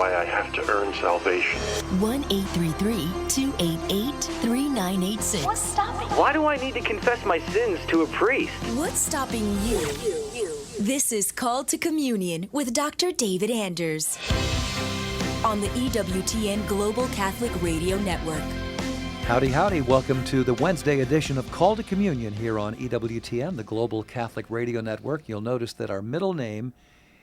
Why I have to earn salvation. 1-833-288-3986. What's stopping you? Why do I need to confess my sins to a priest? What's stopping you? This is Called to Communion with Dr. David Anders on the EWTN Global Catholic Radio Network. Howdy, howdy. Welcome to the Wednesday edition of Call to Communion here on EWTN, the Global Catholic Radio Network. You'll notice that our middle name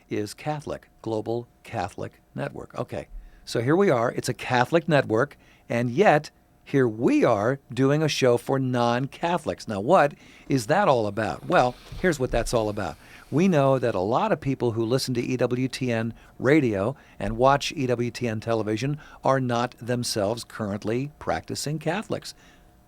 is Catholic, Global Catholic Network. Okay, so here we are. It's a Catholic network, and yet here we are doing a show for non-Catholics. Now, what is that all about? Well, here's what that's all about. We know that a lot of people who listen to EWTN radio and watch EWTN television are not themselves currently practicing Catholics.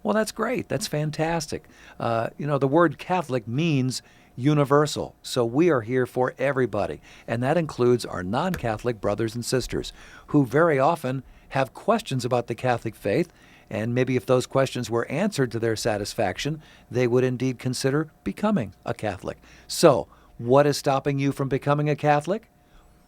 Well, that's great. That's fantastic. The word Catholic means universal. So we are here for everybody. And that includes our non-Catholic brothers and sisters who very often have questions about the Catholic faith. And maybe if those questions were answered to their satisfaction, they would indeed consider becoming a Catholic. So what is stopping you from becoming a Catholic?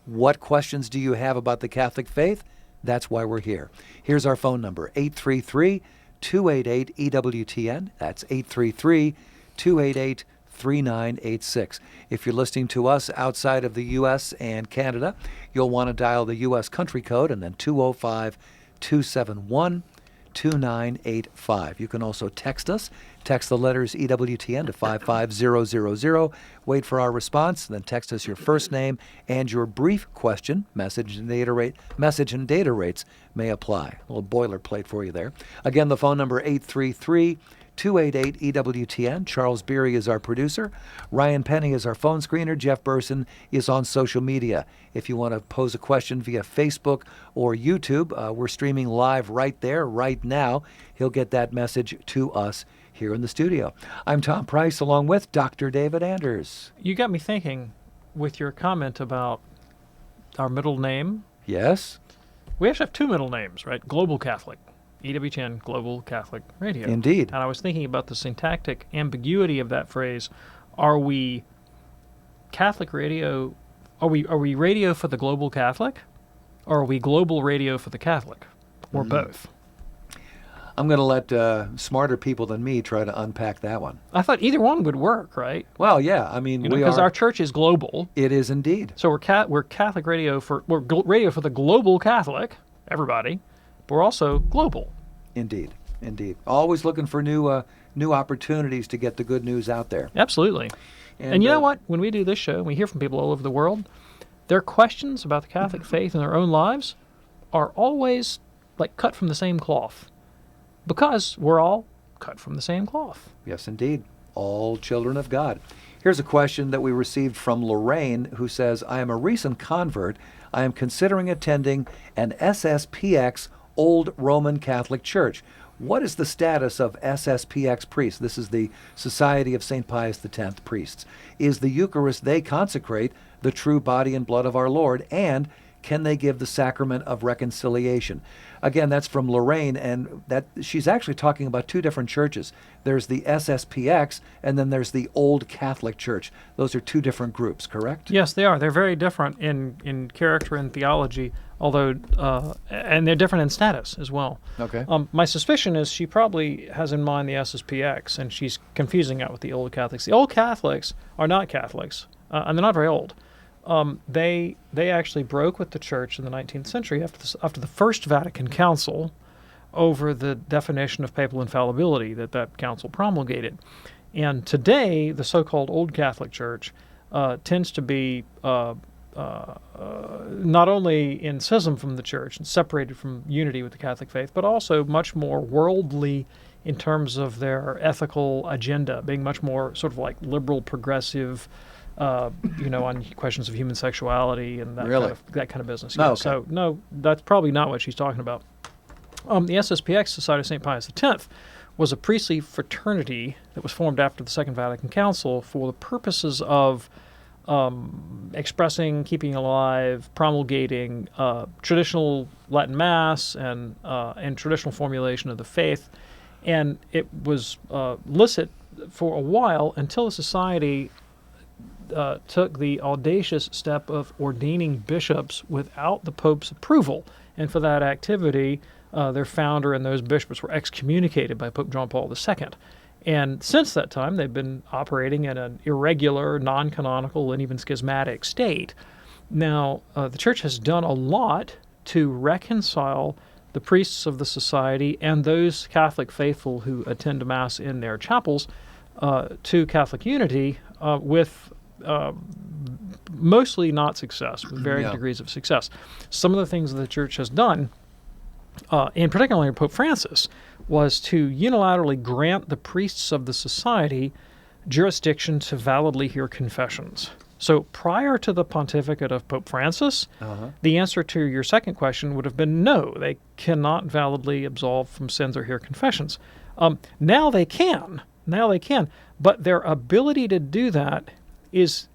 What questions do you have about the Catholic faith? That's why we're here. Here's our phone number, 833-288-EWTN. That's 833-288-3986. If you're listening to us outside of the U.S. and Canada, you'll want to dial the U.S. country code and then 205-271-2985. You can also text us. Text the letters EWTN to 55000. Wait for our response, then text us your first name and your brief question. Message and data rates may apply. A little boilerplate for you there. Again, the phone number 833-288-EWTN. Charles Beery is our producer. Ryan Penny is our phone screener. Jeff Burson is on social media. If you want to pose a question via Facebook or YouTube, we're streaming live right there, right now. He'll get that message to us here in the studio. I'm Tom Price along with Dr. David Anders. You got me thinking with your comment about our middle name. Yes? We actually have two middle names, right? Global Catholic. EWTN, Global Catholic Radio. Indeed. And I was thinking about the syntactic ambiguity of that phrase. Are we Catholic radio? Are we radio for the Global Catholic? Or are we global radio for the Catholic? Or both? I'm going to let smarter people than me try to unpack that one. I thought either one would work, right? Well, yeah. I mean, because our church is global. It is indeed. So we're Catholic radio we're radio for the global Catholic, everybody. But we're also global. Indeed. Always looking for new opportunities to get the good news out there. Absolutely. And you know what? When we do this show, we hear from people all over the world. Their questions about the Catholic faith in their own lives are always like cut from the same cloth. Because we're all cut from the same cloth. Yes, indeed. All children of God. Here's a question that we received from Lorraine, who says, I am a recent convert. I am considering attending an SSPX Old Roman Catholic Church. What is the status of SSPX priests? This is the Society of St. Pius X priests. Is the Eucharist they consecrate the true body and blood of our Lord? And can they give the sacrament of reconciliation? Again, that's from Lorraine, and that she's actually talking about two different churches. There's the SSPX, and then there's the Old Catholic Church. Those are two different groups, correct? Yes, they are. They're very different in character and theology, although, and they're different in status as well. Okay. My suspicion is she probably has in mind the SSPX, and she's confusing that with the Old Catholics. The Old Catholics are not Catholics, and they're not very old. They actually broke with the Church in the 19th century after the First Vatican Council over the definition of papal infallibility that council promulgated. And today, the so-called Old Catholic Church tends to be not only in schism from the Church and separated from unity with the Catholic faith, but also much more worldly in terms of their ethical agenda, being much more sort of like liberal, progressive, on questions of human sexuality and that kind of business. No, Yeah. okay. So, no, that's probably not what she's talking about. The SSPX, Society of St. Pius X, was a priestly fraternity that was formed after the Second Vatican Council for the purposes of expressing, keeping alive, promulgating traditional Latin Mass and traditional formulation of the faith. And it was licit for a while until the society took the audacious step of ordaining bishops without the Pope's approval. And for that activity, their founder and those bishops were excommunicated by Pope John Paul II. And since that time, they've been operating in an irregular, non-canonical, and even schismatic state. Now, the Church has done a lot to reconcile the priests of the society and those Catholic faithful who attend Mass in their chapels to Catholic unity with mostly not success, with varying degrees of success. Some of the things that the Church has done, and particularly Pope Francis, was to unilaterally grant the priests of the society jurisdiction to validly hear confessions. So prior to the pontificate of Pope Francis, the answer to your second question would have been no, they cannot validly absolve from sins or hear confessions. Now they can, but their ability to do that is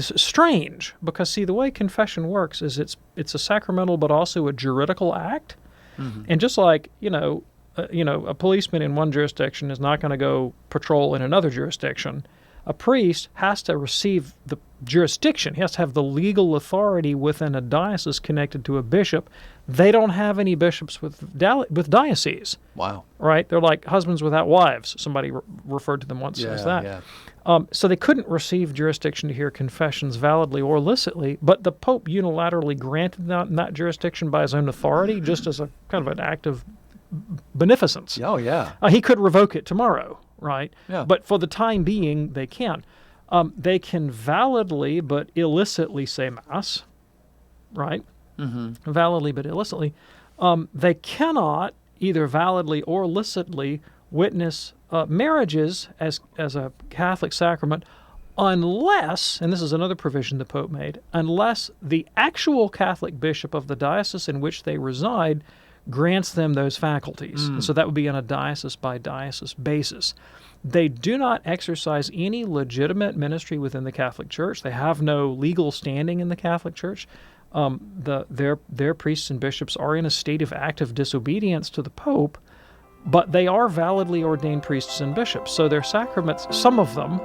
strange, because see, the way confession works is it's a sacramental but also a juridical act, and just like a policeman in one jurisdiction is not going to go patrol in another jurisdiction. A priest has to receive the jurisdiction. He has to have the legal authority within a diocese connected to a bishop. They don't have any bishops with dioceses. Wow. Right? They're like husbands without wives. Somebody referred to them once as that. Yeah. So they couldn't receive jurisdiction to hear confessions validly or illicitly, but the Pope unilaterally granted that jurisdiction by his own authority, just as a kind of an act of beneficence. Oh, yeah. He could revoke it tomorrow. Right? Yeah. But for the time being, they can. They can validly but illicitly say Mass, right? Validly but illicitly. They cannot either validly or illicitly witness marriages as a Catholic sacrament unless, and this is another provision the Pope made, unless the actual Catholic bishop of the diocese in which they reside grants them those faculties. And so that would be on a diocese-by-diocese basis. They do not exercise any legitimate ministry within the Catholic Church. They have no legal standing in the Catholic Church. Their priests and bishops are in a state of active disobedience to the Pope, but they are validly ordained priests and bishops. So their sacraments, some of them,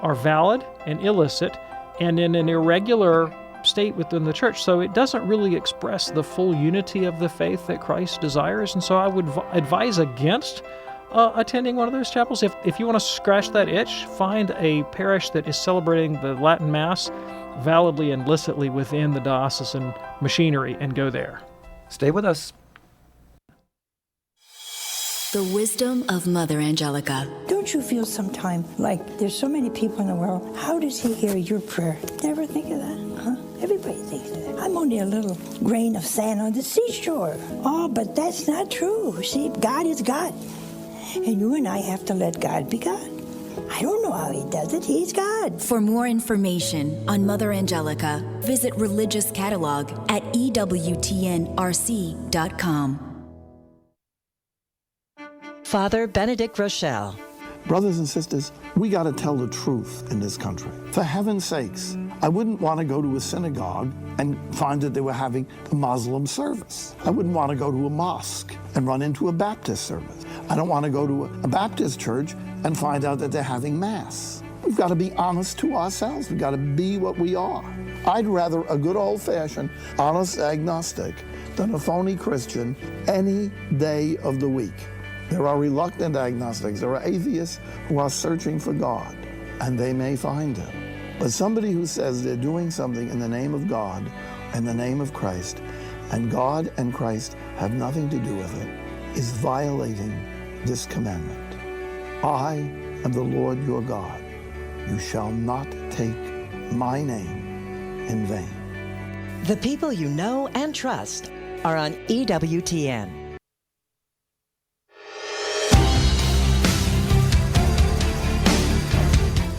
are valid and illicit and in an irregular state within the Church. So it doesn't really express the full unity of the faith that Christ desires. And so I would advise against attending one of those chapels. If you want to scratch that itch, find a parish that is celebrating the Latin Mass validly and illicitly within the diocesan machinery and go there. Stay with us. The wisdom of Mother Angelica. Don't you feel sometime like there's so many people in the world? How does he hear your prayer? Never think of that, huh? Everybody thinks of that. I'm only a little grain of sand on the seashore. Oh, but that's not true. See, God is God. And you and I have to let God be God. I don't know how he does it. He's God. For more information on Mother Angelica, visit Religious Catalog at EWTNRC.com. Father Benedict Rochelle. Brothers and sisters, we got to tell the truth in this country. For heaven's sakes, I wouldn't want to go to a synagogue and find that they were having a Muslim service. I wouldn't want to go to a mosque and run into a Baptist service. I don't want to go to a Baptist church and find out that they're having Mass. We've got to be honest to ourselves. We've got to be what we are. I'd rather a good old-fashioned, honest agnostic than a phony Christian any day of the week. There are reluctant agnostics. There are atheists who are searching for God, and they may find him. But somebody who says they're doing something in the name of God, in the name of Christ, and God and Christ have nothing to do with it, is violating this commandment. I am the Lord your God. You shall not take my name in vain. The people you know and trust are on EWTN.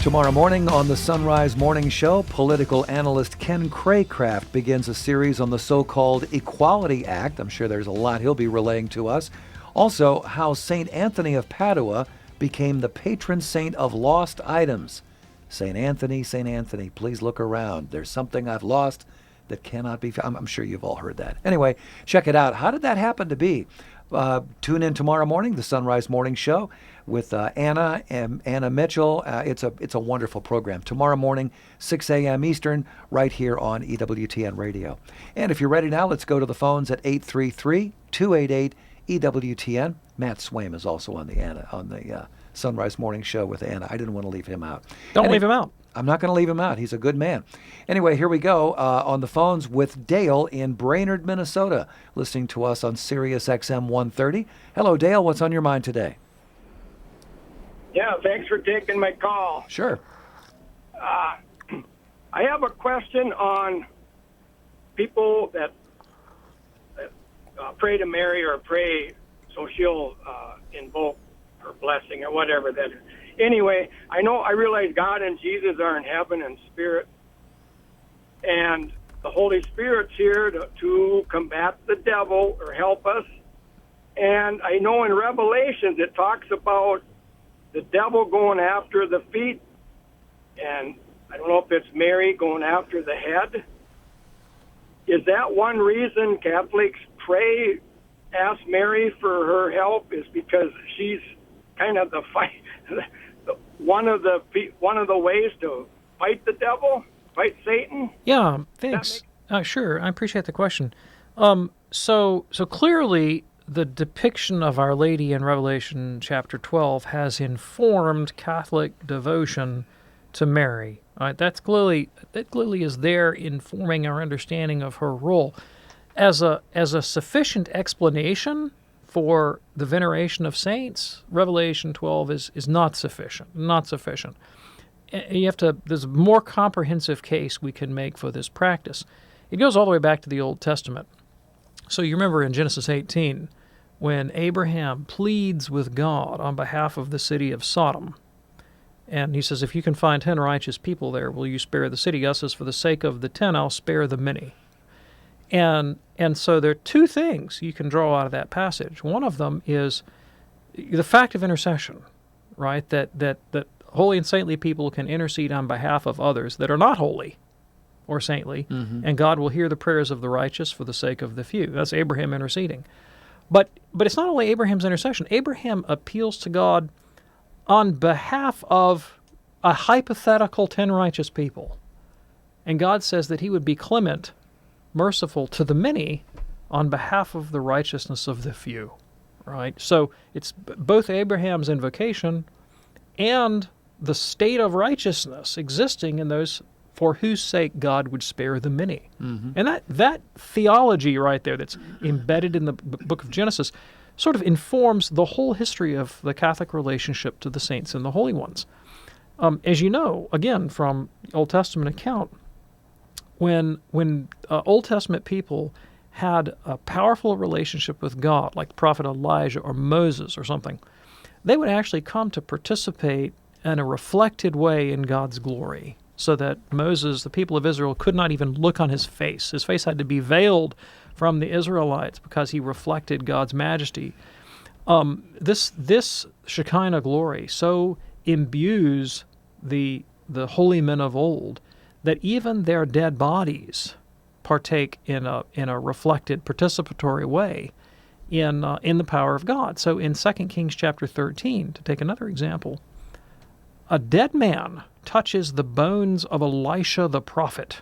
Tomorrow morning on the Sunrise Morning Show, political analyst Ken Craycraft begins a series on the so-called Equality Act. I'm sure there's a lot he'll be relaying to us. Also, how St. Anthony of Padua became the patron saint of lost items. St. Anthony, please look around. There's something I've lost that cannot be found. I'm sure you've all heard that. Anyway, check it out. How did that happen to be? Tune in tomorrow morning, the Sunrise Morning Show with Anna and Anna Mitchell. It's a wonderful program. Tomorrow morning, 6 a.m. Eastern, right here on EWTN Radio. And if you're ready now, let's go to the phones at 833-288-EWTN. Matt Swaim is also on the Sunrise Morning Show with Anna. I didn't want to leave him out. Don't leave him out. I'm not going to leave him out. He's a good man. Anyway, here we go on the phones with Dale in Brainerd, Minnesota, listening to us on Sirius XM 130. Hello, Dale. What's on your mind today? Yeah, thanks for taking my call. Sure. I have a question on people that pray to Mary or pray so she'll invoke her blessing or whatever that is. Anyway, I realize God and Jesus are in heaven and spirit, and the Holy Spirit's here to combat the devil or help us. And I know in Revelations it talks about the devil going after the feet, and I don't know if it's Mary going after the head. Is that one reason Catholics ask Mary for her help, is because she's kind of one of the ways to fight the devil, fight Satan? Yeah, thanks. Sure, I appreciate the question. So clearly, the depiction of Our Lady in Revelation chapter 12 has informed Catholic devotion to Mary. All right, that clearly is there informing our understanding of her role as a sufficient explanation for the veneration of saints. Revelation 12 is not sufficient. Not sufficient. There's a more comprehensive case we can make for this practice. It goes all the way back to the Old Testament. So you remember in Genesis 18, when Abraham pleads with God on behalf of the city of Sodom, and he says, if you can find 10 righteous people there, will you spare the city? God says, for the sake of the 10, I'll spare the many. And so there are two things you can draw out of that passage. One of them is the fact of intercession, right? That holy and saintly people can intercede on behalf of others that are not holy or saintly, and God will hear the prayers of the righteous for the sake of the few. That's Abraham interceding. But it's not only Abraham's intercession. Abraham appeals to God on behalf of a hypothetical 10 righteous people. And God says that he would be clement, merciful to the many on behalf of the righteousness of the few, right? So it's both Abraham's invocation and the state of righteousness existing in those for whose sake God would spare the many. And that theology right there that's embedded in the book of Genesis sort of informs the whole history of the Catholic relationship to the saints and the holy ones. As you know, again, from the Old Testament account, when Old Testament people had a powerful relationship with God, like the prophet Elijah or Moses or something, they would actually come to participate in a reflected way in God's glory, so that Moses, the people of Israel, could not even look on his face. His face had to be veiled from the Israelites because he reflected God's majesty. This Shekinah glory so imbues the holy men of old that even their dead bodies partake in a reflected, participatory way in the power of God. So in 2 Kings chapter 13, to take another example, a dead man touches the bones of Elisha the prophet,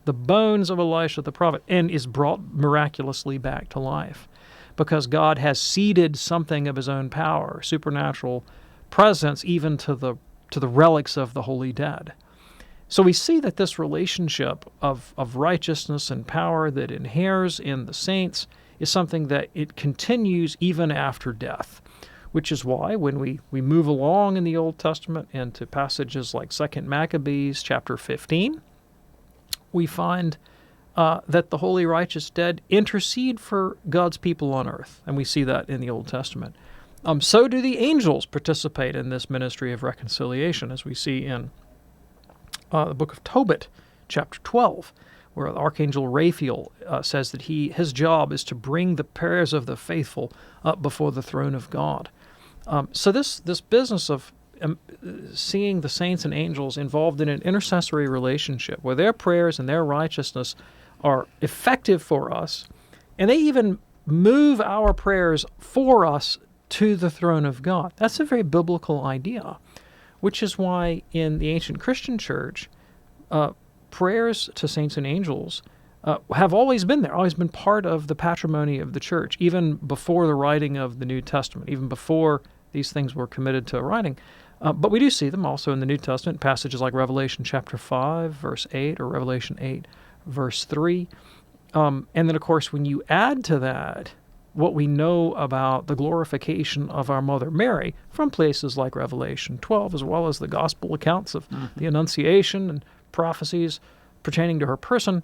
and is brought miraculously back to life because God has seeded something of his own power, supernatural presence, even to the relics of the holy dead. So we see that this relationship of righteousness and power that inheres in the saints is something that it continues even after death, which is why when we move along in the Old Testament into passages like 2 Maccabees chapter 15, we find that the holy righteous dead intercede for God's people on earth, and we see that in the Old Testament. So do the angels participate in this ministry of reconciliation, as we see in the book of Tobit, chapter 12, where the Archangel Raphael says that his job is to bring the prayers of the faithful up before the throne of God. So this business of seeing the saints and angels involved in an intercessory relationship where their prayers and their righteousness are effective for us, and they even move our prayers for us to the throne of God. That's a very biblical idea, which is why in the ancient Christian church, prayers to saints and angels have always been there, always been part of the patrimony of the church, even before the writing of the New Testament, even before these things were committed to writing. But we do see them also in the New Testament, passages like Revelation chapter 5, verse 8, or Revelation 8, verse 3. And then, of course, when you add to that what we know about the glorification of our Mother Mary from places like Revelation 12, as well as the gospel accounts of the Annunciation and prophecies pertaining to her person,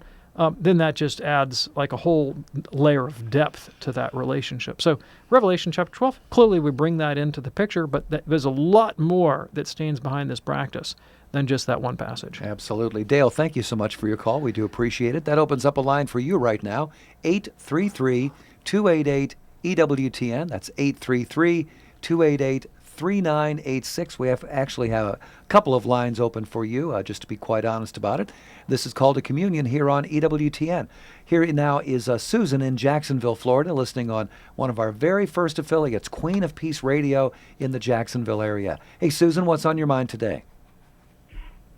then that just adds like a whole layer of depth to that relationship. So Revelation chapter 12, clearly we bring that into the picture, but there's a lot more that stands behind this practice than just that one passage. Absolutely. Dale, thank you so much for your call. We do appreciate it. That opens up a line for you right now, 833-288-EWTN. That's 833-288-3986. We actually have a couple of lines open for you, just to be quite honest about it. This is Call to Communion here on EWTN. Here now is Susan in Jacksonville, Florida, listening on one of our very first affiliates, Queen of Peace Radio in the Jacksonville area. Hey, Susan, what's on your mind today?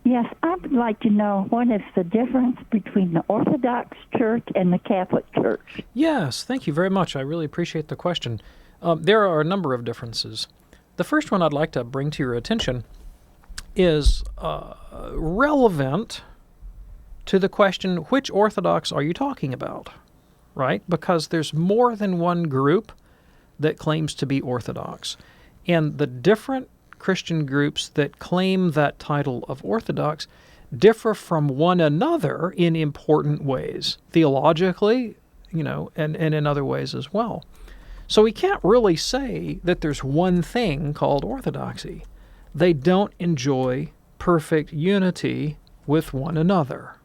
Yes, I would like to know what is the difference between the Orthodox Church and the Catholic Church. Yes, thank you very much. I really appreciate the question. There are a number of differences. The first one I'd like to bring to your attention is relevant to the question, which Orthodox are you talking about, right? Because there's more than one group that claims to be Orthodox. And the different Christian groups that claim that title of Orthodox differ from one another in important ways, theologically, and in other ways as well. So we can't really say that there's one thing called Orthodoxy. They don't enjoy perfect unity with one another.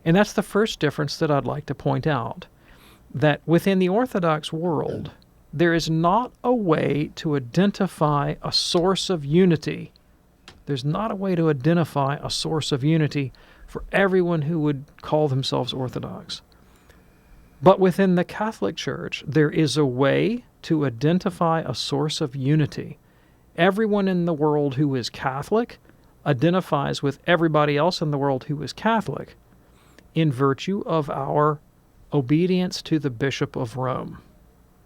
And that's the first difference that I'd like to point out, that within the Orthodox world, there is not a way to identify a source of unity. There's not a way to identify a source of unity for everyone who would call themselves Orthodox. But within the Catholic Church, there is a way to identify a source of unity. Everyone in the world who is Catholic identifies with everybody else in the world who is Catholic in virtue of our obedience to the Bishop of Rome.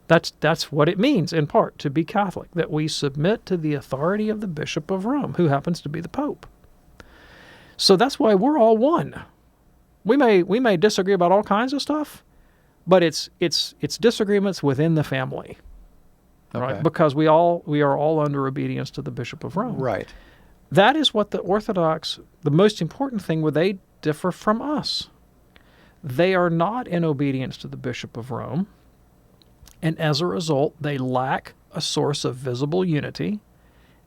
That's what it means, in part, to be Catholic, that we submit to the authority of the Bishop of Rome, who happens to be the Pope. So that's why we're all one. We may disagree about all kinds of stuff, but it's disagreements within the family, right? Because we are all under obedience to the Bishop of Rome. Right. That is what the Orthodox, the most important thing where they differ from us. They are not in obedience to the Bishop of Rome. And as a result, they lack a source of visible unity,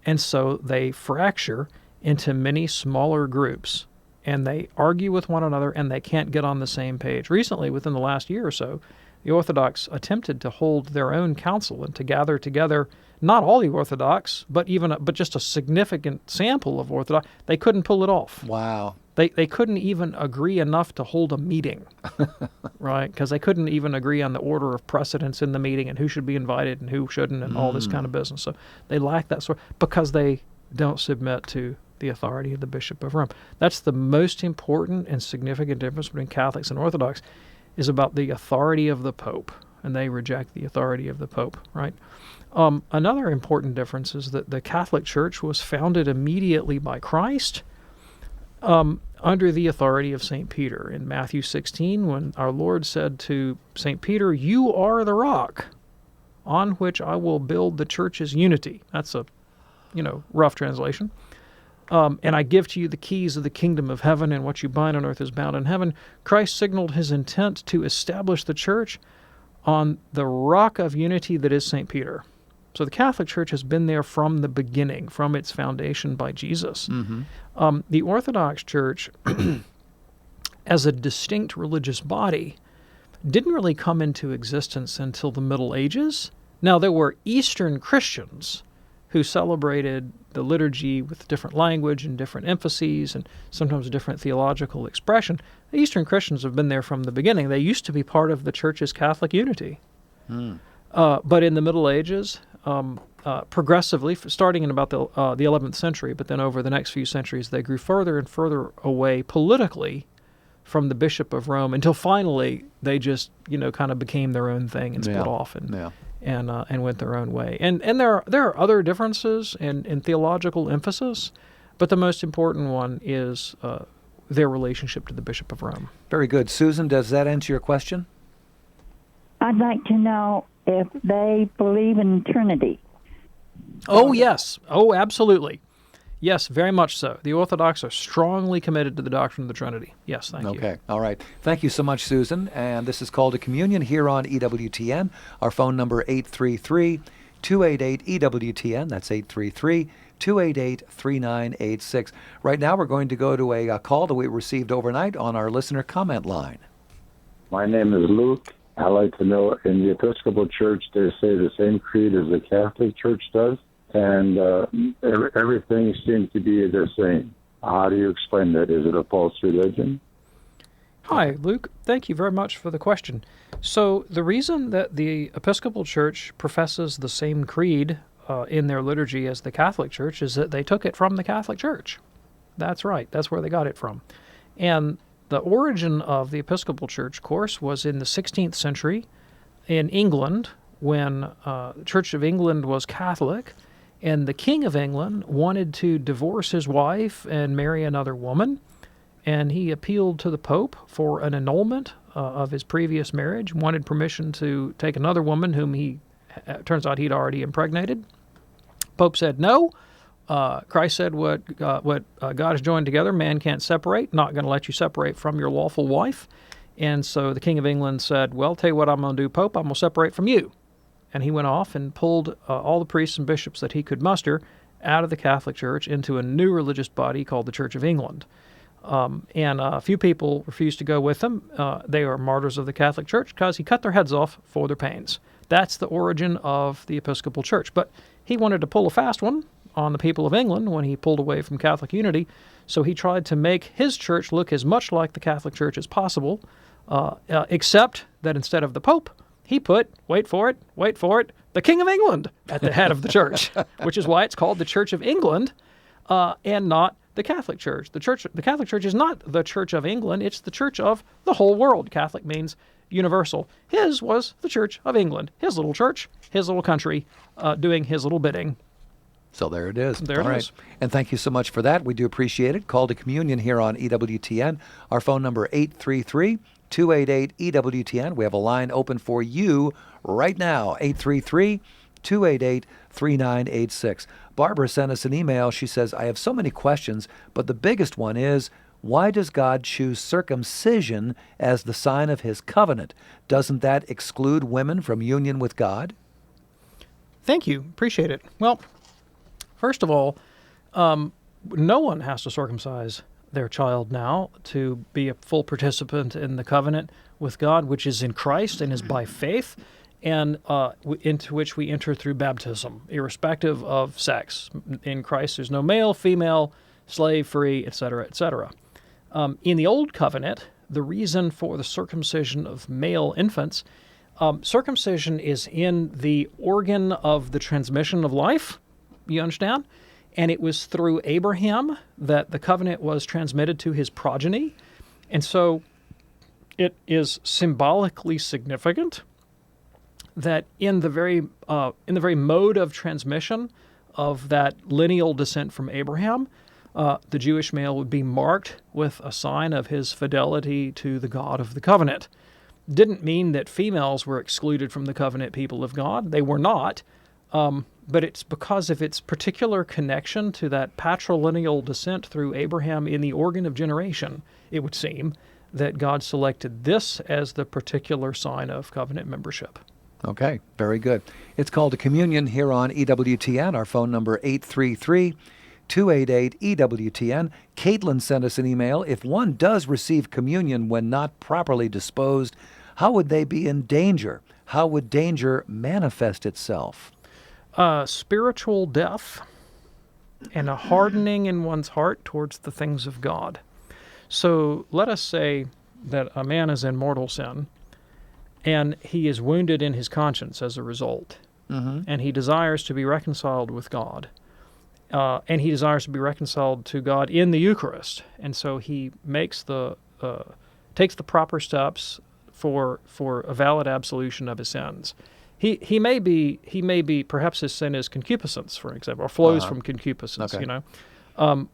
and so they fracture into many smaller groups, and they argue with one another, and they can't get on the same page. Recently, within the last year or so, the Orthodox attempted to hold their own council and to gather together not all the Orthodox, but just a significant sample of Orthodox. They couldn't pull it off. Wow. They couldn't even agree enough to hold a meeting, right? Because they couldn't even agree on the order of precedence in the meeting and who should be invited and who shouldn't and all this kind of business. So they lack that sort because they don't submit to the authority of the Bishop of Rome. That's the most important and significant difference between Catholics and Orthodox, is about the authority of the Pope, and they reject the authority of the Pope, right? Another important difference is that the Catholic Church was founded immediately by Christ, under the authority of St. Peter. In Matthew 16, when our Lord said to St. Peter, "You are the rock on which I will build the church's unity." That's a, rough translation. And I give to you the keys of the kingdom of heaven, and what you bind on earth is bound in heaven. Christ signaled his intent to establish the church on the rock of unity that is St. Peter. So the Catholic Church has been there from the beginning, from its foundation by Jesus. Mm-hmm. The Orthodox Church, as a distinct religious body, didn't really come into existence until the Middle Ages. Now, there were Eastern Christians who celebrated the liturgy with different language and different emphases and sometimes different theological expression. The Eastern Christians have been there from the beginning. They used to be part of the Church's Catholic unity. But in the Middle Ages, progressively, starting in about the 11th century, but then over the next few centuries, they grew further and further away politically from the Bishop of Rome until finally they just, kind of became their own thing and split off and went their own way. And there are other differences in theological emphasis, but the most important one is their relationship to the Bishop of Rome. Very good. Susan, does that answer your question? I'd like to know if they believe in Trinity. Oh, yes. Oh, absolutely. Yes, very much so. The Orthodox are strongly committed to the doctrine of the Trinity. Yes, thank you. Okay, all right. Thank you so much, Susan. And this is Call to Communion here on EWTN. Our phone number 833-288-EWTN. That's 833-288-3986. Right now we're going to go to a call that we received overnight on our listener comment line. My name is Luke. I'd like to know, in the Episcopal Church, they say the same creed as the Catholic Church does, and everything seems to be the same. How do you explain that? Is it a false religion? Hi, Luke. Thank you very much for the question. So the reason that the Episcopal Church professes the same creed in their liturgy as the Catholic Church is that they took it from the Catholic Church. That's right. That's where they got it from. And the origin of the Episcopal Church, of course, was in the 16th century in England when the Church of England was Catholic, and the King of England wanted to divorce his wife and marry another woman, and he appealed to the Pope for an annulment of his previous marriage, wanted permission to take another woman whom turns out he'd already impregnated. Pope said no. Christ said, what God has joined together, man can't separate. Not going to let you separate from your lawful wife. And so the King of England said, well, tell you what I'm going to do, Pope, I'm going to separate from you. And he went off and pulled all the priests and bishops that he could muster out of the Catholic Church into a new religious body called the Church of England. And a few people refused to go with him. They are martyrs of the Catholic Church because he cut their heads off for their pains. That's the origin of the Episcopal Church. But he wanted to pull a fast one on the people of England when he pulled away from Catholic unity, so he tried to make his church look as much like the Catholic Church as possible, except that instead of the Pope, he put, wait for it, the King of England at the head of the church, which is why it's called the Church of England and not the Catholic Church. The Catholic Church is not the Church of England, it's the Church of the whole world. Catholic means universal. His was the Church of England, his little church, his little country, doing his little bidding. So there it is. There it is. And thank you so much for that. We do appreciate it. Call to Communion here on EWTN. Our phone number 833-288-EWTN. We have a line open for you right now, 833-288-3986. Barbara sent us an email. She says, I have so many questions, but the biggest one is, why does God choose circumcision as the sign of his covenant? Doesn't that exclude women from union with God? Thank you. Appreciate it. Well, first of all, no one has to circumcise their child now to be a full participant in the covenant with God, which is in Christ and is by faith, and into which we enter through baptism, irrespective of sex. In Christ, there's no male, female, slave, free, etc., etc. In the Old Covenant, the reason for the circumcision of male infants, circumcision is in the organ of the transmission of life, you understand? And it was through Abraham that the covenant was transmitted to his progeny. And so it is symbolically significant that in the very mode of transmission of that lineal descent from Abraham, the Jewish male would be marked with a sign of his fidelity to the God of the covenant. Didn't mean that females were excluded from the covenant people of God. They were not. But it's because of its particular connection to that patrilineal descent through Abraham in the organ of generation, it would seem, that God selected this as the particular sign of covenant membership. Okay, very good. It's called to Communion here on EWTN. Our phone number 833-288-EWTN. Caitlin sent us an email. If one does receive communion when not properly disposed, how would they be in danger? How would danger manifest itself? spiritual death and a hardening in one's heart towards the things of God. So let us say that a man is in mortal sin, and he is wounded in his conscience as a result, and he desires to be reconciled with God, and he desires to be reconciled to God in the Eucharist, and so he makes takes the proper steps for a valid absolution of his sins. He may be perhaps his sin is concupiscence, for example, or flows from concupiscence. Okay.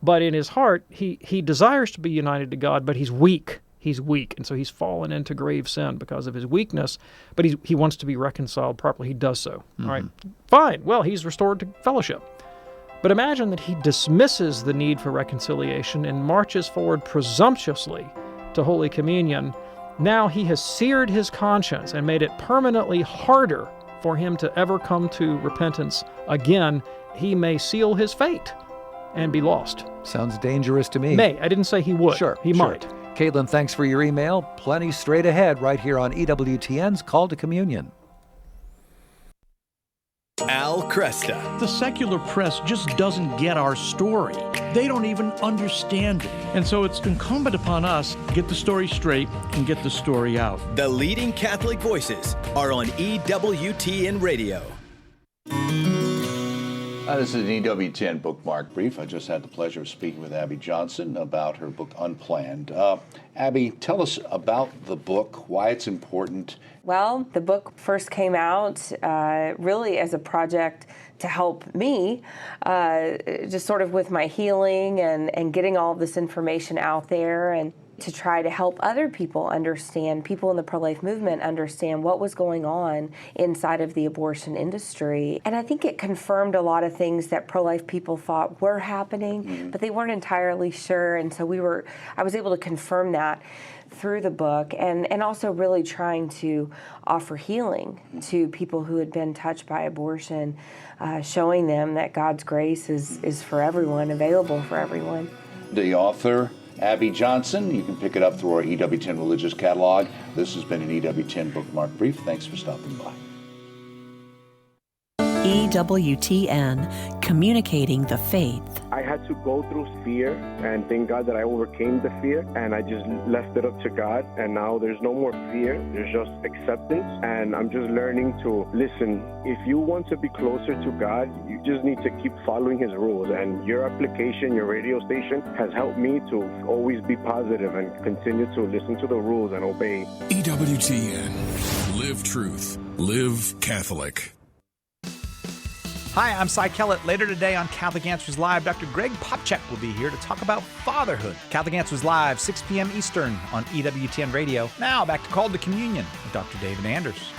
But in his heart he desires to be united to God, but he's weak. He's weak, and so he's fallen into grave sin because of his weakness, but he wants to be reconciled properly. He does so. All right, fine. Well, he's restored to fellowship. But imagine that he dismisses the need for reconciliation and marches forward presumptuously to Holy Communion. Now he has seared his conscience and made it permanently harder for him to ever come to repentance again. He may seal his fate and be lost. Sounds dangerous to me. May. I didn't say he would. Sure. He might. Caitlin, thanks for your email. Plenty straight ahead right here on EWTN's Call to Communion. Al Cresta. The secular press just doesn't get our story. They don't even understand it. And so it's incumbent upon us to get the story straight and get the story out. The leading Catholic voices are on EWTN Radio. This is an EWTN bookmark brief. I just had the pleasure of speaking with Abby Johnson about her book, Unplanned. Abby, tell us about the book, why it's important. Well, the book first came out really as a project to help me, just sort of with my healing and getting all of this information out there, and to try to help other people understand, people in the pro-life movement understand what was going on inside of the abortion industry. And I think it confirmed a lot of things that pro-life people thought were happening, but they weren't entirely sure. And so I was able to confirm that through the book, and also really trying to offer healing to people who had been touched by abortion, showing them that God's grace is for everyone, available for everyone. The author, Abby Johnson. You can pick it up through our EWTN Religious Catalog. This has been an EWTN Bookmark Brief. Thanks for stopping by. EWTN, communicating the faith. I had to go through fear, and thank God that I overcame the fear, and I just left it up to God, and now there's no more fear, there's just acceptance, and I'm just learning to listen. If you want to be closer to God, you just need to keep following His rules, and your application, your radio station, has helped me to always be positive and continue to listen to the rules and obey. EWTN. Live truth. Live Catholic. Hi, I'm Cy Kellett. Later today on Catholic Answers Live, Dr. Greg Popchak will be here to talk about fatherhood. Catholic Answers Live, 6 p.m. Eastern on EWTN Radio. Now, back to Call to Communion with Dr. David Anders.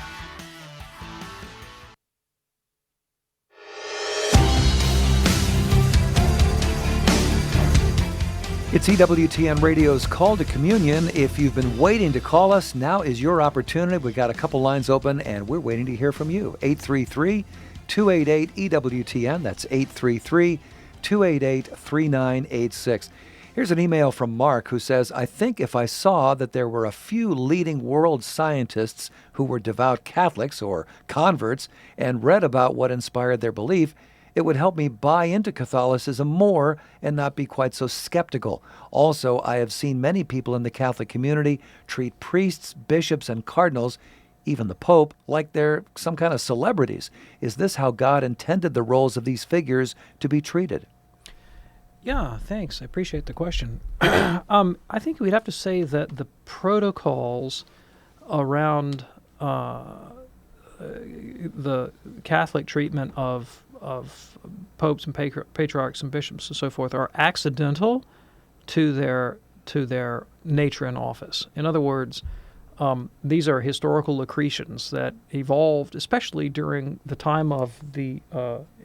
It's EWTN Radio's Call to Communion. If you've been waiting to call us, now is your opportunity. We've got a couple lines open, and we're waiting to hear from you. 833-288-EWTN. That's 833-288-3986. Here's an email from Mark who says, I think if I saw that there were a few leading world scientists who were devout Catholics or converts and read about what inspired their belief, it would help me buy into Catholicism more and not be quite so skeptical. Also, I have seen many people in the Catholic community treat priests, bishops, and cardinals, even the Pope, like they're some kind of celebrities. Is this how God intended the roles of these figures to be treated? Yeah, thanks. I appreciate the question. I think we'd have to say that the protocols around the Catholic treatment of popes and patriarchs and bishops and so forth are accidental to their nature and office. In other words, these are historical accretions that evolved, especially during the time of the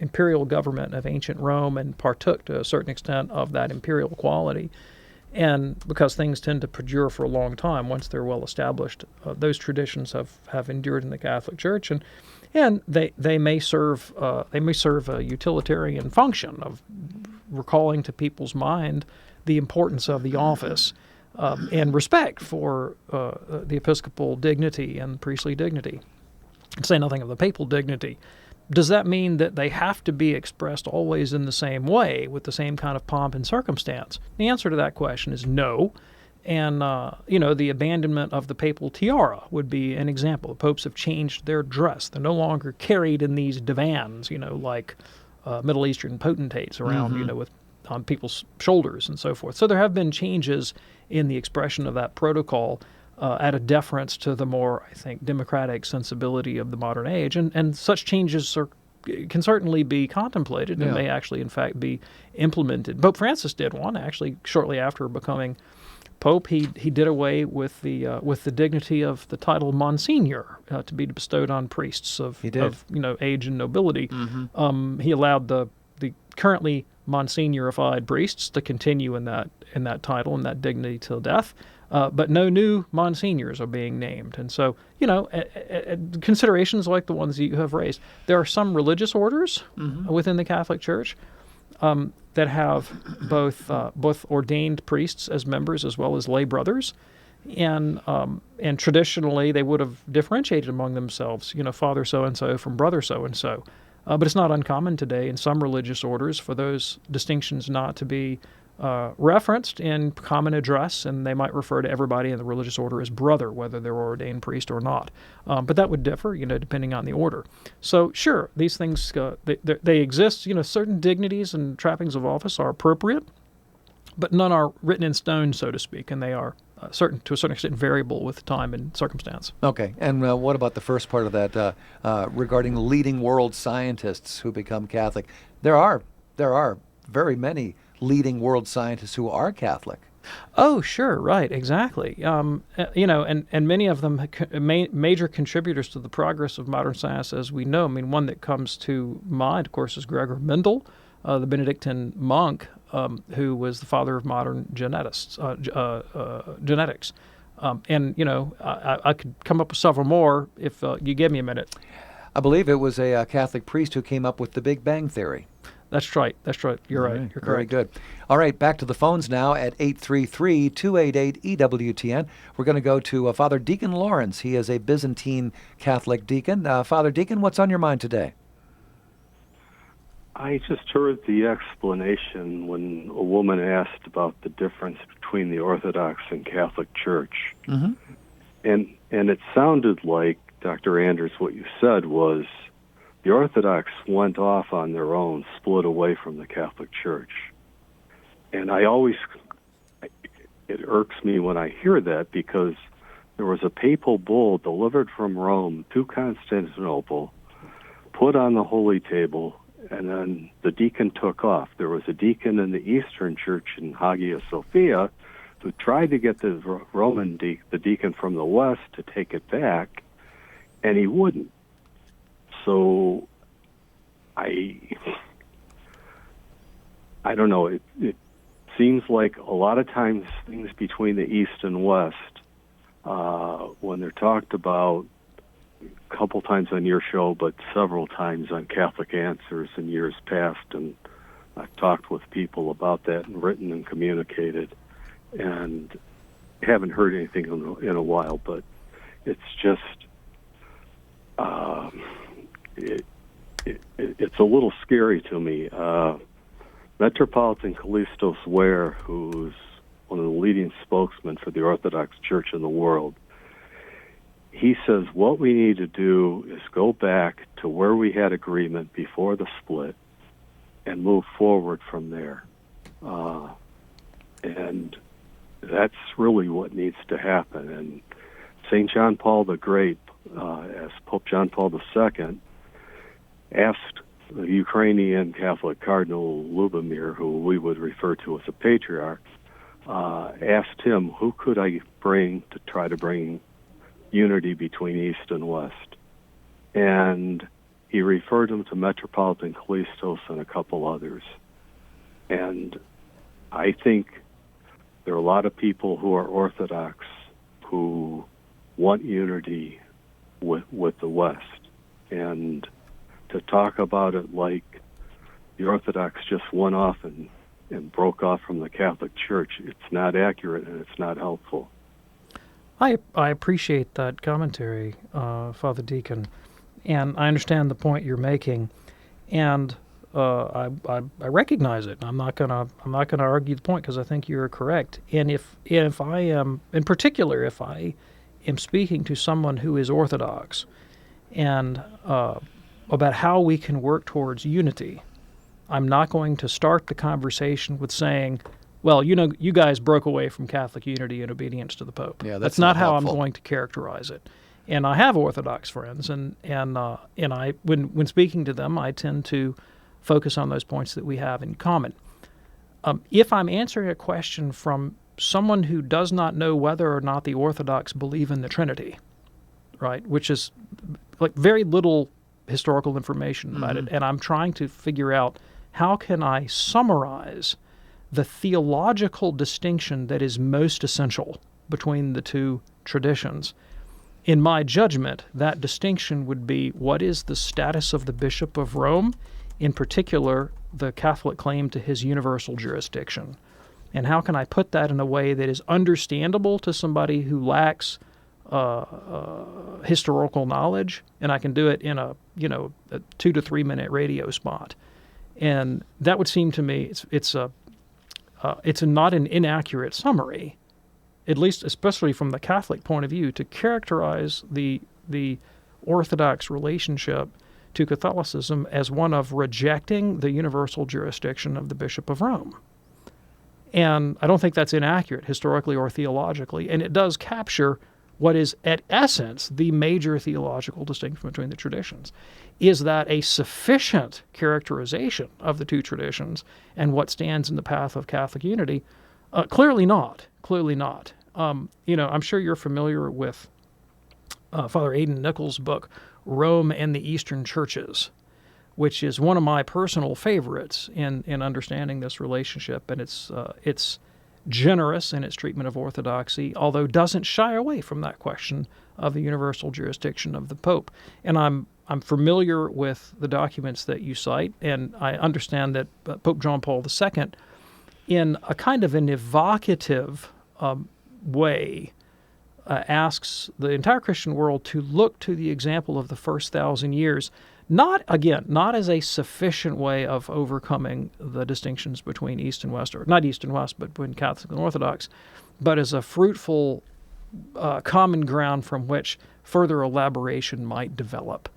imperial government of ancient Rome, and partook to a certain extent of that imperial quality. And because things tend to perdure for a long time once they're well established, those traditions have endured in the Catholic Church, and they may serve a utilitarian function of recalling to people's mind the importance of the office and respect for the episcopal dignity and priestly dignity. I'd say nothing of the papal dignity. Does that mean that they have to be expressed always in the same way, with the same kind of pomp and circumstance? The answer to that question is no. And, the abandonment of the papal tiara would be an example. The popes have changed their dress. They're no longer carried in these divans, like Middle Eastern potentates around, with on people's shoulders and so forth. So there have been changes in the expression of that protocol at a deference to the more, I think, democratic sensibility of the modern age. And such changes can certainly be contemplated and may actually, in fact, be implemented. Pope Francis did one, actually, shortly after becoming Pope. He did away with the dignity of the title Monsignor to be bestowed on priests of age and nobility. He allowed the currently Monsignorified priests to continue in that title and that dignity till death, but no new Monsignors are being named. And so, considerations like the ones that you have raised. There are some religious orders within the Catholic Church that have both ordained priests as members as well as lay brothers, and traditionally they would have differentiated among themselves, Father so and so from Brother so and so. But it's not uncommon today in some religious orders for those distinctions not to be referenced in common address, and they might refer to everybody in the religious order as brother, whether they're ordained priest or not. But that would differ, depending on the order. So, sure, these things, they exist. Certain dignities and trappings of office are appropriate, but none are written in stone, so to speak, and they are to a certain extent variable with time and circumstance. Okay, and what about the first part of that regarding leading world scientists who become Catholic? There are very many leading world scientists who are Catholic. Oh, sure, right, exactly. And many of them major contributors to the progress of modern science as we know. I mean, one that comes to mind, of course, is Gregor Mendel, the Benedictine monk who was the father of modern genetics. I could come up with several more if you give me a minute. I believe it was a Catholic priest who came up with the Big Bang Theory. That's right. You're right. You're correct. Very good. All right, back to the phones now at 833-288-EWTN. We're going to go to Father Deacon Lawrence. He is a Byzantine Catholic deacon. Father Deacon, what's on your mind today? I just heard the explanation when a woman asked about the difference between the Orthodox and Catholic Church. And it sounded like, Dr. Anders, what you said was the Orthodox went off on their own, split away from the Catholic Church. And it irks me when I hear that, because there was a papal bull delivered from Rome to Constantinople, put on the Holy Table, and then the deacon took off. There was a deacon in the Eastern Church in Hagia Sophia who tried to get the the deacon from the West to take it back, and he wouldn't. So I don't know. It seems like a lot of times things between the East and West, when they're talked about a couple times on your show, but several times on Catholic Answers in years past, and I've talked with people about that and written and communicated, and haven't heard anything in a while, but it's just it's a little scary to me. Metropolitan Callistos Ware, who's one of the leading spokesmen for the Orthodox Church in the world, he says what we need to do is go back to where we had agreement before the split and move forward from there. And that's really what needs to happen. And St. John Paul the Great, as Pope John Paul II, asked the Ukrainian Catholic Cardinal Lubomir, who we would refer to as a patriarch, asked him, who could I bring to try to bring unity between East and West? And he referred him to Metropolitan Callistos and a couple others. And I think there are a lot of people who are Orthodox who want unity with the West. And to talk about it like the Orthodox just went off and broke off from the Catholic Church, it's not accurate and it's not helpful. I appreciate that commentary, Father Deacon. And I understand the point you're making, and I recognize it. I'm not gonna argue the point because I think you're correct. And if I am, in particular, if I am speaking to someone who is Orthodox, and about how we can work towards unity, I'm not going to start the conversation with saying, well, you guys broke away from Catholic unity and obedience to the Pope. Yeah, that's not how helpful. I'm going to characterize it. And I have Orthodox friends, and I when speaking to them, I tend to focus on those points that we have in common. If I'm answering a question from someone who does not know whether or not the Orthodox believe in the Trinity, right, which is like very little historical information about it, and I'm trying to figure out how can I summarize the theological distinction that is most essential between the two traditions. In my judgment, that distinction would be what is the status of the Bishop of Rome, in particular the Catholic claim to his universal jurisdiction, and how can I put that in a way that is understandable to somebody who lacks historical knowledge, and I can do it in a 2 to 3 minute radio spot, and that would seem to me it's not an inaccurate summary, at least especially from the Catholic point of view, to characterize the Orthodox relationship to Catholicism as one of rejecting the universal jurisdiction of the Bishop of Rome. And I don't think that's inaccurate historically or theologically, and it does capture what is at essence the major theological distinction between the traditions. Is that a sufficient characterization of the two traditions and what stands in the path of Catholic unity? Clearly not. Clearly not. I'm sure you're familiar with Father Aidan Nichols' book, Rome and the Eastern Churches, which is one of my personal favorites in understanding this relationship, and it's generous in its treatment of orthodoxy, although doesn't shy away from that question of the universal jurisdiction of the Pope. And I'm familiar with the documents that you cite, and I understand that Pope John Paul II, in a kind of an evocative way, asks the entire Christian world to look to the example of the first 1,000 years, not as a sufficient way of overcoming the distinctions between East and West, or not East and West, but between Catholic and Orthodox, but as a fruitful common ground from which further elaboration might develop.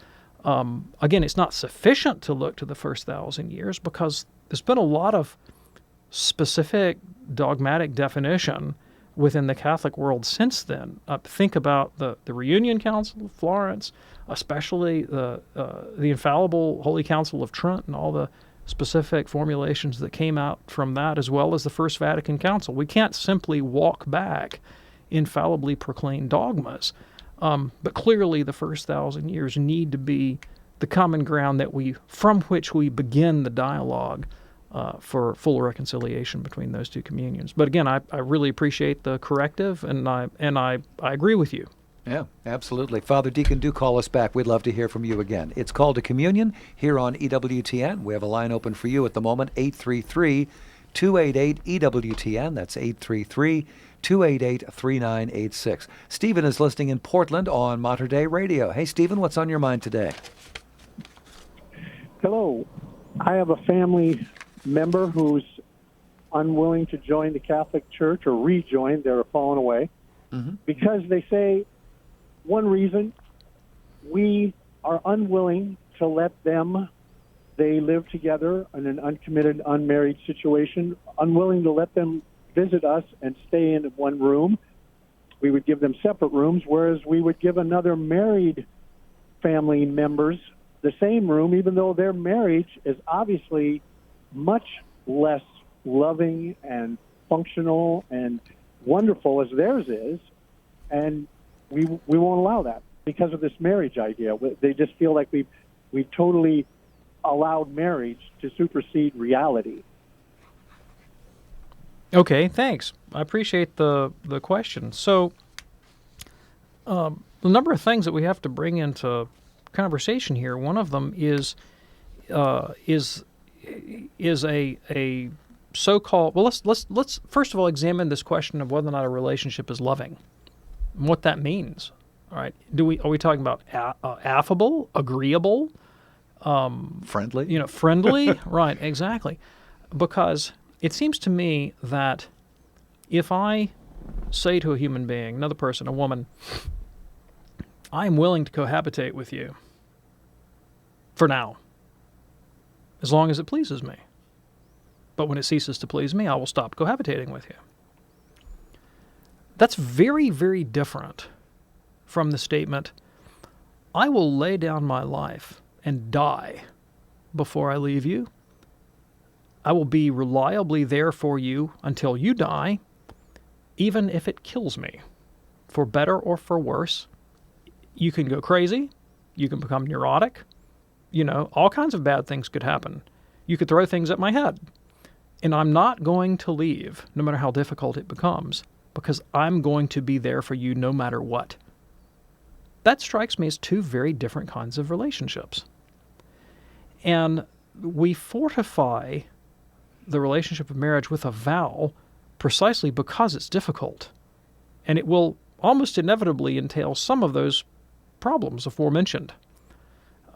Again, it's not sufficient to look to the first 1,000 years because there's been a lot of specific dogmatic definition within the Catholic world since then. Think about the Reunion Council of Florence, especially the infallible Holy Council of Trent and all the specific formulations that came out from that, as well as the First Vatican Council. We can't simply walk back infallibly proclaimed dogmas, but clearly the first 1,000 years need to be the common ground from which we begin the dialogue for full reconciliation between those two communions. But again, I really appreciate the corrective, and I agree with you. Yeah, absolutely. Father Deacon, do call us back. We'd love to hear from you again. It's Call to Communion here on EWTN. We have a line open for you at the moment, 833-288-EWTN. That's 833-288-3986. Stephen is listening in Portland on Mater Dei Radio. Hey, Stephen, what's on your mind today? Hello. I have a family member who's unwilling to join the Catholic Church or rejoin. They're falling away because they say one reason, we are unwilling to let them, they live together in an uncommitted, unmarried situation, unwilling to let them visit us and stay in one room. We would give them separate rooms, whereas we would give another married family members the same room, even though their marriage is obviously much less loving and functional and wonderful as theirs is, and we won't allow that because of this marriage idea. They just feel like we've totally allowed marriage to supersede reality. Okay, thanks. I appreciate the question. So, the number of things that we have to bring into conversation here. One of them is a so-called. Well, let's first of all examine this question of whether or not a relationship is loving, and what that means. All right. Are we talking about affable, agreeable, friendly? Friendly, right? Exactly, because it seems to me that if I say to a human being, another person, a woman, I am willing to cohabitate with you for now, as long as it pleases me. But when it ceases to please me, I will stop cohabitating with you. That's very, very different from the statement, I will lay down my life and die before I leave you. I will be reliably there for you until you die, even if it kills me, for better or for worse. You can go crazy. You can become neurotic. All kinds of bad things could happen. You could throw things at my head. And I'm not going to leave, no matter how difficult it becomes, because I'm going to be there for you no matter what. That strikes me as two very different kinds of relationships. And we fortify the relationship of marriage with a vow precisely because it's difficult. And it will almost inevitably entail some of those problems aforementioned.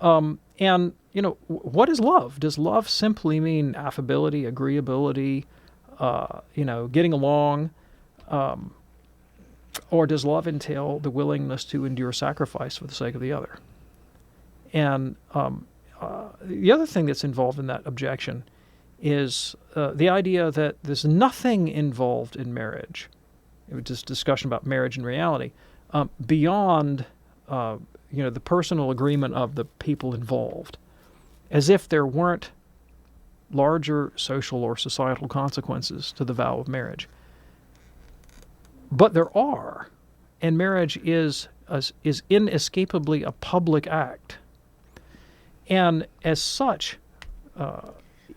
And, what is love? Does love simply mean affability, agreeability, getting along? Or does love entail the willingness to endure sacrifice for the sake of the other? And the other thing that's involved in that objection is the idea that there's nothing involved in marriage, just discussion about marriage and reality, beyond the personal agreement of the people involved, as if there weren't larger social or societal consequences to the vow of marriage. But there are, and marriage is inescapably a public act. And as such,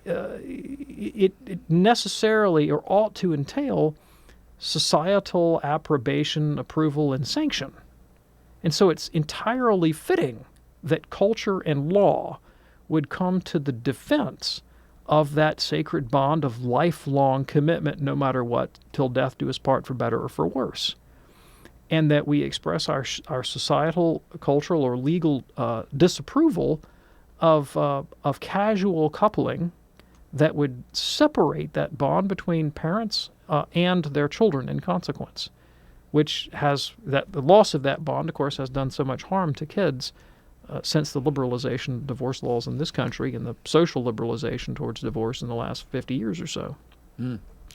it necessarily or ought to entail societal approbation, approval, and sanction. And so it's entirely fitting that culture and law would come to the defense of that sacred bond of lifelong commitment, no matter what, till death do us part, for better or for worse. And that we express our societal, cultural, or legal disapproval of casual coupling that would separate that bond between parents and their children in consequence, which has the loss of that bond, of course, has done so much harm to kids since the liberalization of divorce laws in this country and the social liberalization towards divorce in the last 50 years or so.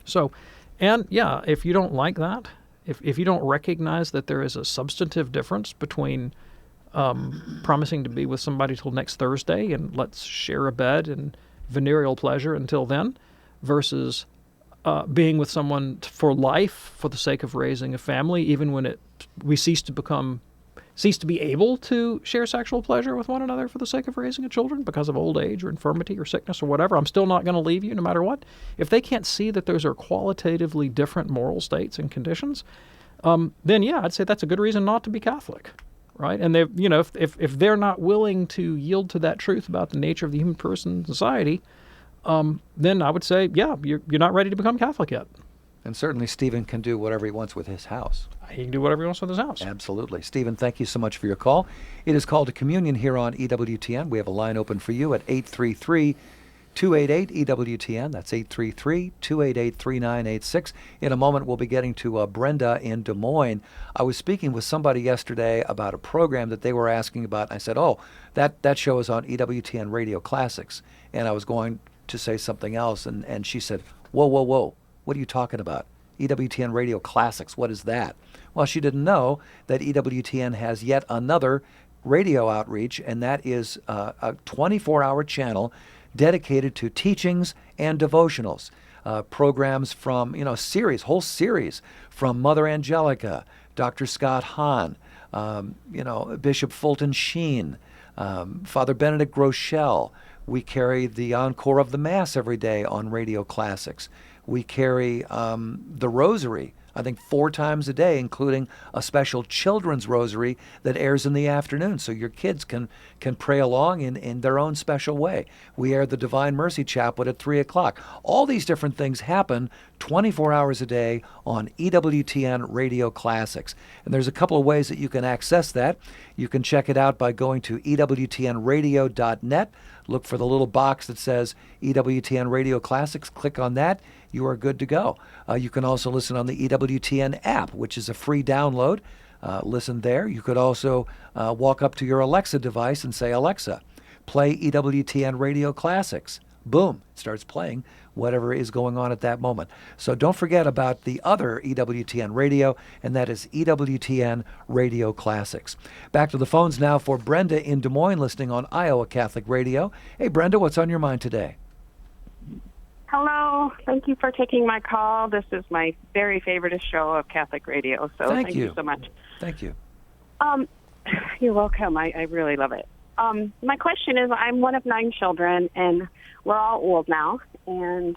So, and yeah, if you don't like that, if you don't recognize that there is a substantive difference between promising to be with somebody till next Thursday and let's share a bed and venereal pleasure until then, versus being with someone for life for the sake of raising a family, even when we cease to be able to share sexual pleasure with one another for the sake of raising a children because of old age or infirmity or sickness or whatever, I'm still not going to leave you no matter what. If they can't see that those are qualitatively different moral states and conditions, then yeah, I'd say that's a good reason not to be Catholic, right? And they, if they're not willing to yield to that truth about the nature of the human person in society, then I would say, yeah, you're not ready to become Catholic yet. And certainly Stephen can do whatever he wants with his house. He can do whatever he wants with his house. Absolutely. Stephen, thank you so much for your call. It is Call to Communion here on EWTN. We have a line open for you at 833-288-EWTN. That's 833-288-3986. In a moment, we'll be getting to Brenda in Des Moines. I was speaking with somebody yesterday about a program that they were asking about. And I said, that show is on EWTN Radio Classics. And I was going to say something else. And she said, whoa. What are you talking about? EWTN Radio Classics, what is that? Well, she didn't know that EWTN has yet another radio outreach, and that is a 24-hour channel dedicated to teachings and devotionals. Programs from, whole series from Mother Angelica, Dr. Scott Hahn, Bishop Fulton Sheen, Father Benedict Groeschel. We carry the encore of the Mass every day on Radio Classics. We carry the Rosary, I think 4 times a day, including a special children's rosary that airs in the afternoon, so your kids can pray along in their own special way. We air the Divine Mercy Chaplet at 3 o'clock. All these different things happen 24 hours a day on EWTN Radio Classics. And there's a couple of ways that you can access that. You can check it out by going to EWTNradio.net. Look for the little box that says EWTN Radio Classics. Click on that. You are good to go. You can also listen on the EWTN app, which is a free download. Listen there. You could also walk up to your Alexa device and say, Alexa, play EWTN Radio Classics. Boom, it starts playing whatever is going on at that moment. So don't forget about the other EWTN radio, and that is EWTN Radio Classics. Back to the phones now for Brenda in Des Moines, listening on Iowa Catholic Radio. Hey, Brenda, what's on your mind today? Hello. Thank you for taking my call. This is my very favorite show of Catholic radio, so thank you so much. Thank you. You're welcome. I really love it. My question is, I'm one of 9 children, and we're all old now. And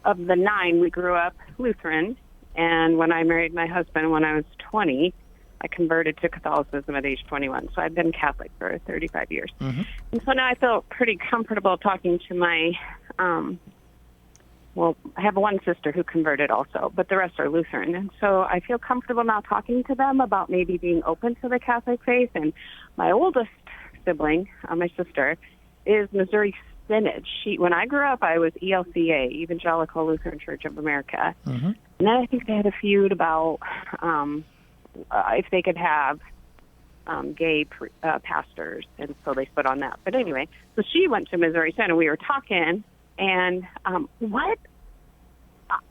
of the 9, we grew up Lutheran. And when I married my husband when I was 20, I converted to Catholicism at age 21. So I've been Catholic for 35 years. Mm-hmm. And so now I feel pretty comfortable talking to my, well, I have one sister who converted also, but the rest are Lutheran. And so I feel comfortable now talking to them about maybe being open to the Catholic faith. And my oldest sibling, my sister, is Missouri Synod. When I grew up, I was ELCA, Evangelical Lutheran Church of America. Mm-hmm. And then I think they had a feud about if they could have gay pastors, and so they split on that. But anyway, so she went to Missouri Synod, and we were talking, and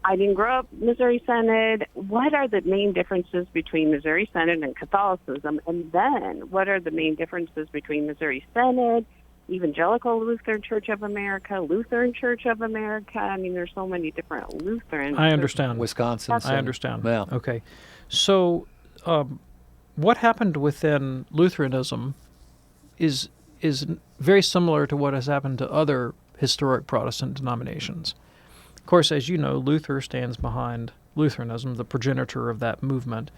I didn't grow up Missouri Synod. What are the main differences between Missouri Synod and Catholicism? And then what are the main differences between Missouri Synod, Evangelical Lutheran Church of America, Lutheran Church of America? I mean, there's so many different Lutherans. I understand. Wisconsin. I understand. Yeah. Okay. So what happened within Lutheranism is very similar to what has happened to other historic Protestant denominations. Of course, as you know, Luther stands behind Lutheranism, the progenitor of that movement,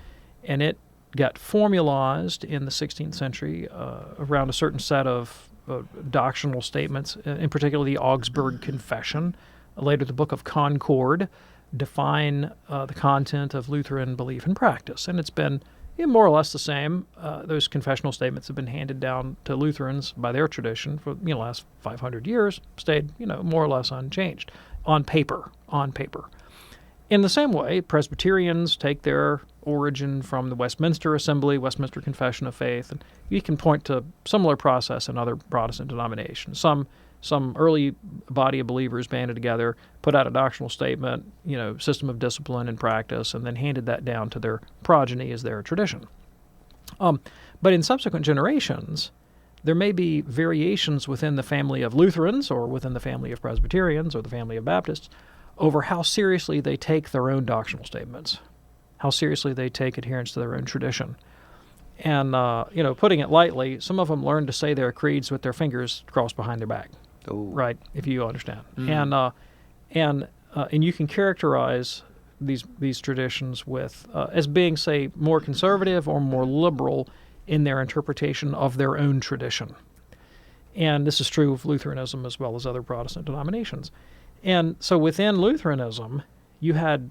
and it got formalized in the 16th century around a certain set of doctrinal statements, in particular the Augsburg Confession, later the Book of Concord, define the content of Lutheran belief and practice. And it's been more or less the same. Those confessional statements have been handed down to Lutherans by their tradition for the last 500 years, stayed more or less unchanged on paper. In the same way, Presbyterians take their origin from the Westminster Assembly, Westminster Confession of Faith, and you can point to similar process in other Protestant denominations. Some early body of believers banded together, put out a doctrinal statement, system of discipline and practice, and then handed that down to their progeny as their tradition. But in subsequent generations, there may be variations within the family of Lutherans or within the family of Presbyterians or the family of Baptists over how seriously they take their own doctrinal statements, how seriously they take adherence to their own tradition. And, putting it lightly, some of them learn to say their creeds with their fingers crossed behind their back. Ooh. Right, if you understand. Mm. And you can characterize these traditions with as being, say, more conservative or more liberal in their interpretation of their own tradition. And this is true of Lutheranism as well as other Protestant denominations. And so within Lutheranism, you had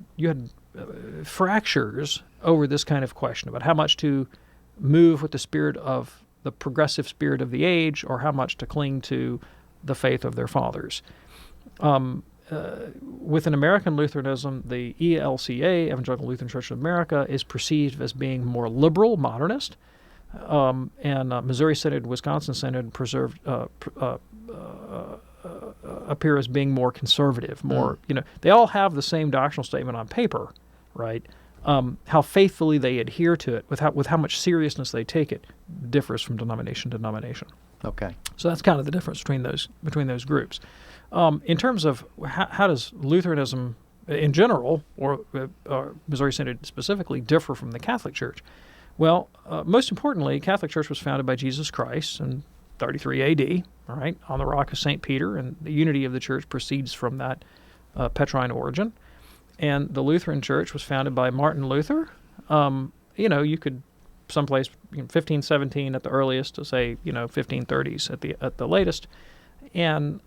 fractures over this kind of question about how much to move with the spirit of the progressive spirit of the age or how much to cling to the faith of their fathers. Within American Lutheranism, the ELCA, Evangelical Lutheran Church of America, is perceived as being more liberal, modernist, and Missouri Synod, Wisconsin Synod appear as being more conservative, more, they all have the same doctrinal statement on paper, right? How faithfully they adhere to it, with how much seriousness they take it, differs from denomination to denomination. Okay. So that's kind of the difference between those groups. In terms of how does Lutheranism in general, or Missouri Synod specifically, differ from the Catholic Church? Well, most importantly, Catholic Church was founded by Jesus Christ in 33 A.D., all right, on the rock of St. Peter, and the unity of the Church proceeds from that Petrine origin. And the Lutheran Church was founded by Martin Luther. You could someplace 1517 at the earliest to say 1530s at the latest, and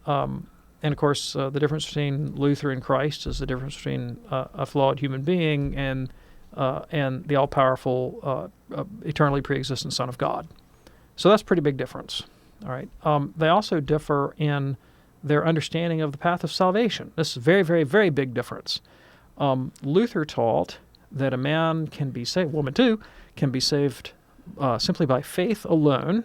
And of course, the difference between Luther and Christ is the difference between a flawed human being and the all-powerful, eternally pre-existent Son of God. So that's a pretty big difference. All right. They also differ in their understanding of the path of salvation. This is a very, very, very big difference. Luther taught that a man can be saved, woman too, can be saved simply by faith alone,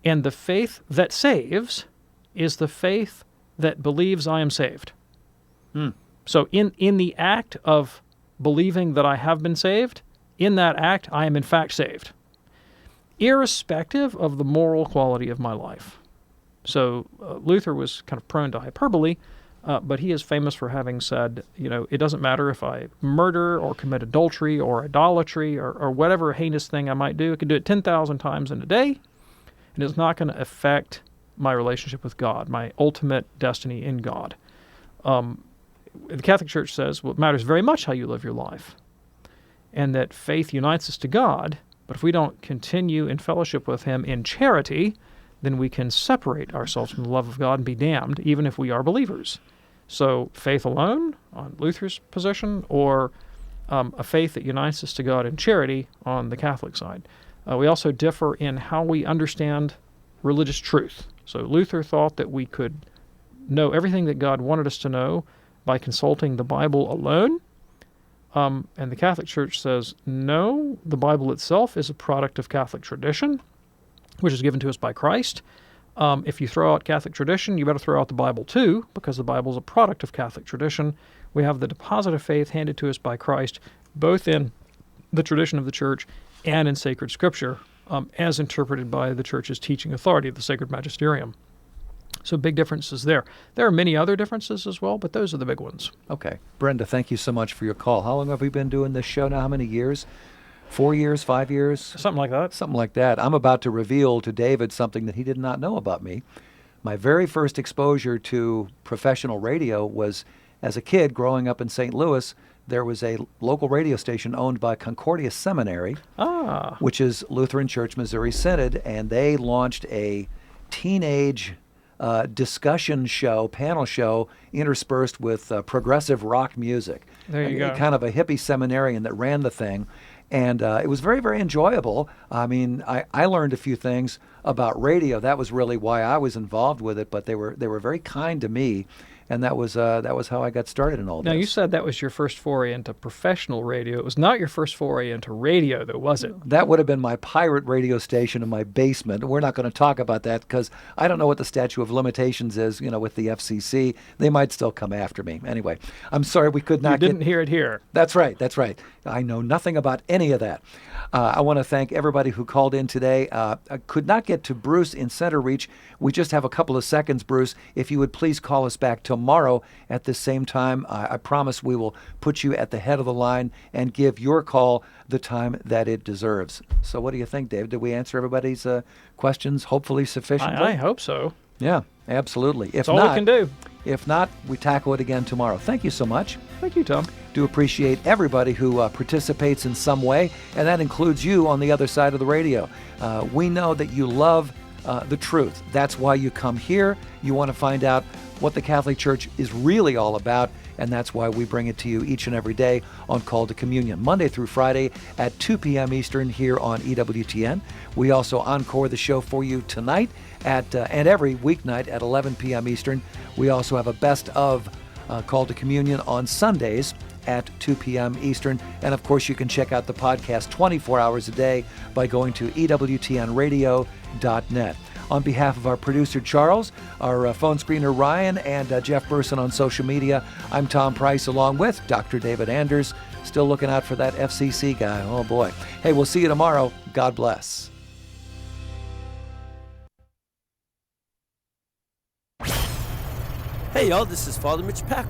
and the faith that saves is the faith that believes I am saved. So in the act of believing that I have been saved, in that act I am in fact saved, irrespective of the moral quality of my life. So Luther was kind of prone to hyperbole, but he is famous for having said, it doesn't matter if I murder or commit adultery or idolatry or whatever heinous thing I might do. I could do it 10,000 times in a day, and it's not going to affect my relationship with God, my ultimate destiny in God. The Catholic Church says, well, it matters very much how you live your life, and that faith unites us to God, but if we don't continue in fellowship with Him in charity, then we can separate ourselves from the love of God and be damned, even if we are believers. So faith alone, on Luther's position, or a faith that unites us to God in charity on the Catholic side. We also differ in how we understand religious truth. So Luther thought that we could know everything that God wanted us to know by consulting the Bible alone. And the Catholic Church says, no, the Bible itself is a product of Catholic tradition, which is given to us by Christ. If you throw out Catholic tradition, you better throw out the Bible too, because the Bible is a product of Catholic tradition. We have the deposit of faith handed to us by Christ, both in the tradition of the Church and in sacred Scripture, as interpreted by the Church's teaching authority, the Sacred Magisterium. So big differences there. There are many other differences as well, but those are the big ones. Okay. Brenda, thank you so much for your call. How long have we been doing this show now? How many years? 4 years, 5 years? Something like that. Something like that. I'm about to reveal to David something that he did not know about me. My very first exposure to professional radio was as a kid growing up in St. Louis. There was a local radio station owned by Concordia Seminary, which is Lutheran Church Missouri Synod, and they launched a teenage discussion show, panel show, interspersed with progressive rock music. There you go. Kind of a hippie seminarian that ran the thing. And it was very, very enjoyable. I mean, I learned a few things about radio. That was really why I was involved with it. But they were very kind to me, and that was how I got started in all this. Now, you said that was your first foray into professional radio. It was not your first foray into radio, though, was it? That would have been my pirate radio station in my basement. We're not going to talk about that because I don't know what the statute of limitations is, with the FCC. They might still come after me. Anyway, I'm sorry we could not You didn't hear it here. That's right. I know nothing about any of that. I want to thank everybody who called in today. I could not get to Bruce in Center Reach. We just have a couple of seconds, Bruce. If you would please call us back tomorrow at the same time. I promise we will put you at the head of the line and give your call the time that it deserves. So what do you think, Dave? Did we answer everybody's questions hopefully sufficiently? I hope so. Yeah, absolutely. That's all we can do. If not, we tackle it again tomorrow. Thank you so much. Thank you, Tom. Do appreciate everybody who participates in some way, and that includes you on the other side of the radio. We know that you love the truth. That's why you come here. You want to find out what the Catholic Church is really all about, and that's why we bring it to you each and every day on Call to Communion, Monday through Friday at 2 p.m. Eastern here on EWTN. We also encore the show for you tonight and every weeknight at 11 p.m. Eastern. We also have a best of Call to Communion on Sundays at 2 p.m. Eastern. And of course, you can check out the podcast 24 hours a day by going to EWTNradio.net. On behalf of our producer, Charles, our phone screener, Ryan, and Jeff Burson on social media, I'm Tom Price along with Dr. David Anders. Still looking out for that FCC guy. Oh, boy. Hey, we'll see you tomorrow. God bless. Hey, y'all, this is Father Mitch Pack